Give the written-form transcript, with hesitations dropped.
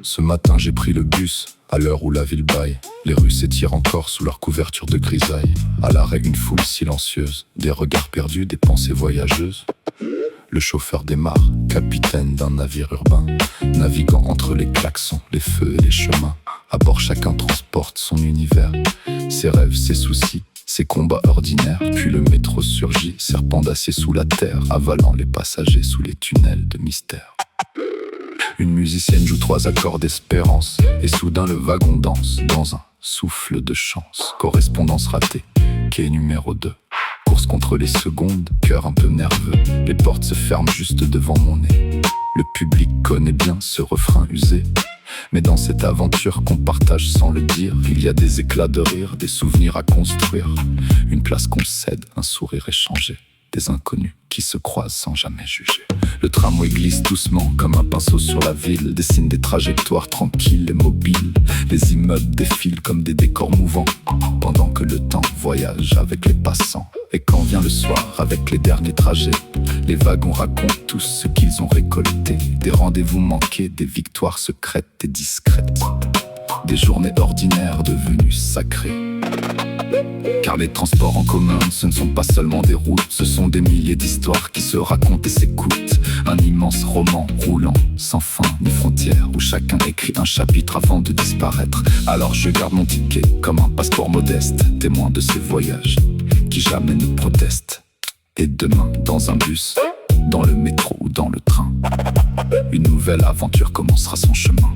Ce matin j'ai pris le bus, à l'heure où la ville bâille. Les rues s'étirent encore sous leur couverture de grisaille. À l'arrêt une foule silencieuse, des regards perdus, des pensées voyageuses. Le chauffeur démarre, capitaine d'un navire urbain, naviguant entre les klaxons, les feux et les chemins. À bord chacun transporte son univers, ses rêves, ses soucis, ses combats ordinaires. Puis le métro surgit, serpent d'acier sous la terre, avalant les passagers sous les tunnels de mystère. Une musicienne joue 3 accords d'espérance, et soudain le wagon danse dans un souffle de chance. Correspondance ratée, quai numéro 2. Course contre les secondes, cœur un peu nerveux. Les portes se ferment juste devant mon nez. Le public connaît bien ce refrain usé, mais dans cette aventure qu'on partage sans le dire, il y a des éclats de rire, des souvenirs à construire, une place qu'on cède, un sourire échangé, des inconnus qui se croisent sans jamais juger. Le tramway glisse doucement comme un pinceau sur la ville, dessine des trajectoires tranquilles et mobiles. Les immeubles défilent comme des décors mouvants, pendant que le temps voyage avec les passants. Et quand vient le soir avec les derniers trajets, les wagons racontent tous ce qu'ils ont récolté. Des rendez-vous manqués, des victoires secrètes et discrètes, des journées ordinaires devenues sacrées. Car les transports en commun, ce ne sont pas seulement des routes, ce sont des milliers d'histoires qui se racontent et s'écoutent. Un immense roman roulant, sans fin ni frontières, où chacun écrit un chapitre avant de disparaître. Alors je garde mon ticket comme un passeport modeste, témoin de ces voyages qui jamais ne protestent. Et demain, dans un bus, dans le métro ou dans le train, une nouvelle aventure commencera son chemin.